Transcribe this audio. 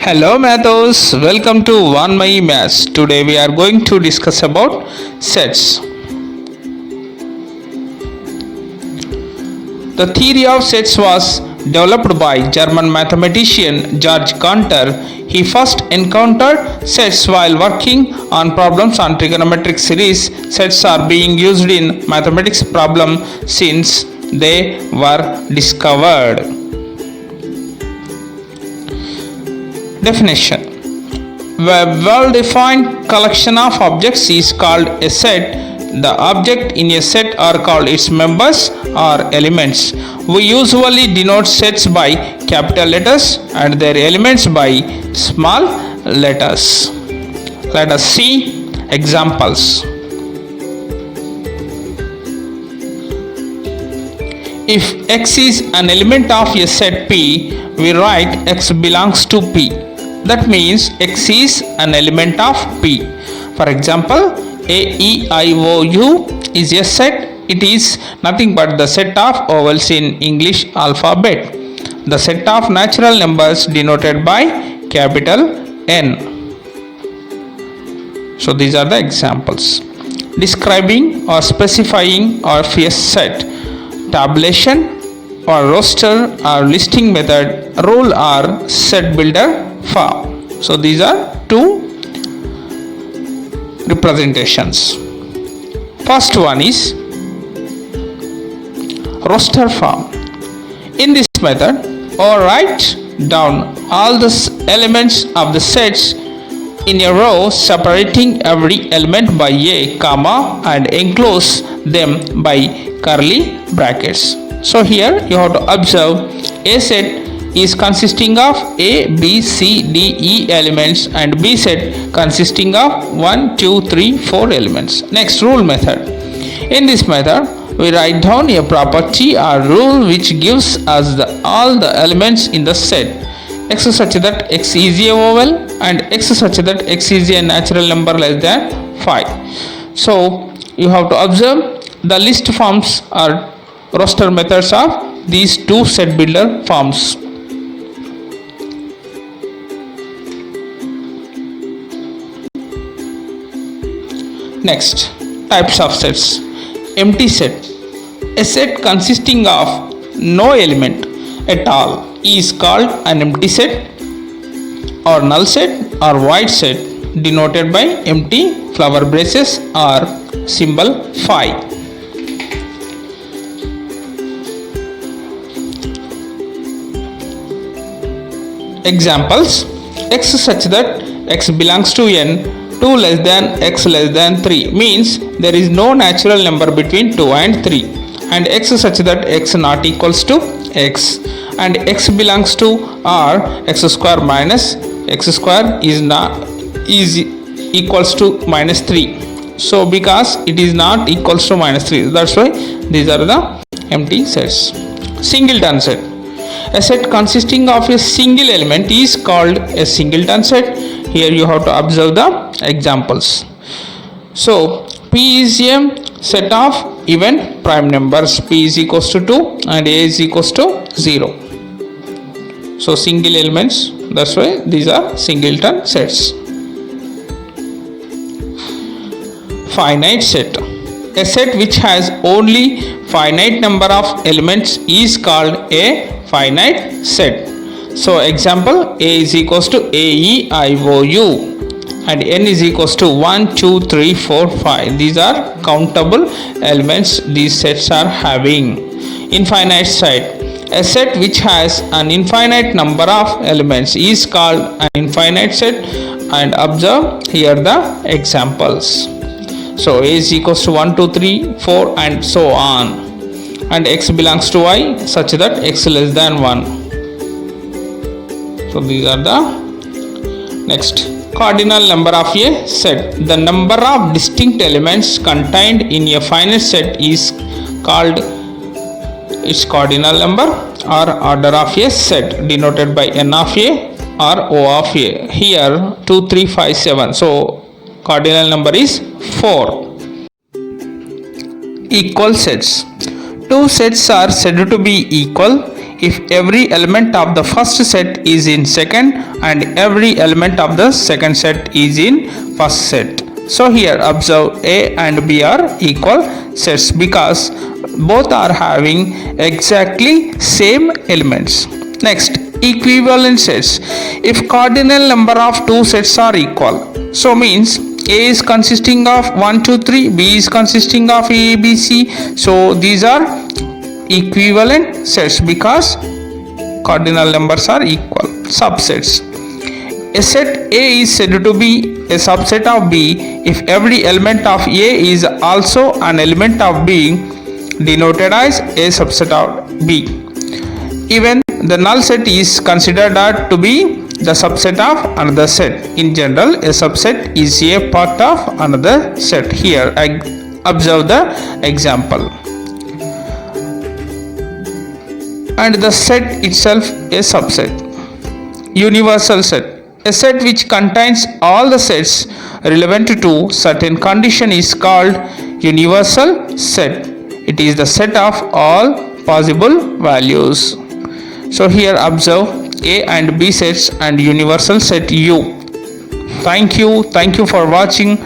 Hello Mathos, welcome to One My Maths. Today we are going to discuss about sets. The theory of sets was developed by German mathematician Georg Cantor. He first encountered sets while working on problems on trigonometric series. Sets are being used in mathematics problems since they were discovered. Definition: a well-defined collection of objects is called a set. The objects in a set are called its members or elements. We usually denote sets by capital letters and their elements by small letters. Let us see examples. If X is an element of a set P, we write X belongs to P. That means X is an element of P. For example, A, E, I, O, U is a set. It is nothing but the set of vowels in English alphabet. The set of natural numbers denoted by capital N. So these are the examples. Describing or specifying of a set. Tabulation or roster or listing method, rule or set builder form. So these are two representations. First one is roster form. In this method, or write down all the elements of the sets in a row, separating every element by a comma and enclose them by curly brackets. So here you have to observe a set is consisting of A, B, C, D, E elements and B set consisting of 1, 2, 3, 4 elements. Next, rule method. In this method, we write down a property or rule which gives us all the elements in the set. X such that X is a vowel and X such that X is a natural number less than 5. So you have to observe the list forms or roster methods of these two set builder forms. Next, types of sets. Empty set. A set consisting of no element at all is called an empty set or null set or void set, denoted by empty flower braces or symbol phi. Examples: X such that X belongs to N, 2 less than X less than 3 means there is no natural number between 2 and 3, and X such that X not equals to X, and X belongs to R, X square minus X square is equals to minus 3. So because it is not equals to minus 3, that's why these are the empty sets. Singleton set. A set consisting of a single element is called a singleton set. Here you have to observe the examples. So P is a set of even prime numbers. P is equals to 2 and A is equals to 0. So single elements, that's why these are singleton sets. Finite set. A set which has only finite number of elements is called a finite set. So example, A is equals to A, E, I, O, U and N is equals to 1, 2, 3, 4, 5. These are countable elements these sets are having. Infinite set. A set which has an infinite number of elements is called an infinite set, and observe here the examples. So A is equals to 1, 2, 3, 4 and so on, and X belongs to Y such that X less than 1. So these are the next. Cardinal number of a set. The number of distinct elements contained in a finite set is called its cardinal number or order of a set, denoted by N of a or O of a. Here 2, 3, 5, 7. So cardinal number is 4. Equal sets. Two sets are said to be equal if every element of the first set is in second and every element of the second set is in first set. So here observe A and B are equal sets because both are having exactly same elements. Next, equivalent sets. If cardinal number of two sets are equal, so means A is consisting of 1, 2, 3, B is consisting of A, B, C. So these are equivalent sets because cardinal numbers are equal. Subsets. A set A is said to be a subset of B if every element of A is also an element of B, denoted as a subset of B. Even the null set is considered to be the subset of another set. In general, a subset is a part of another set. Here, I observe the example. And the set itself a subset. Universal set. A set which contains all the sets relevant to certain condition is called universal set. It is the set of all possible values. So here observe A and B sets and universal set U. Thank you for watching.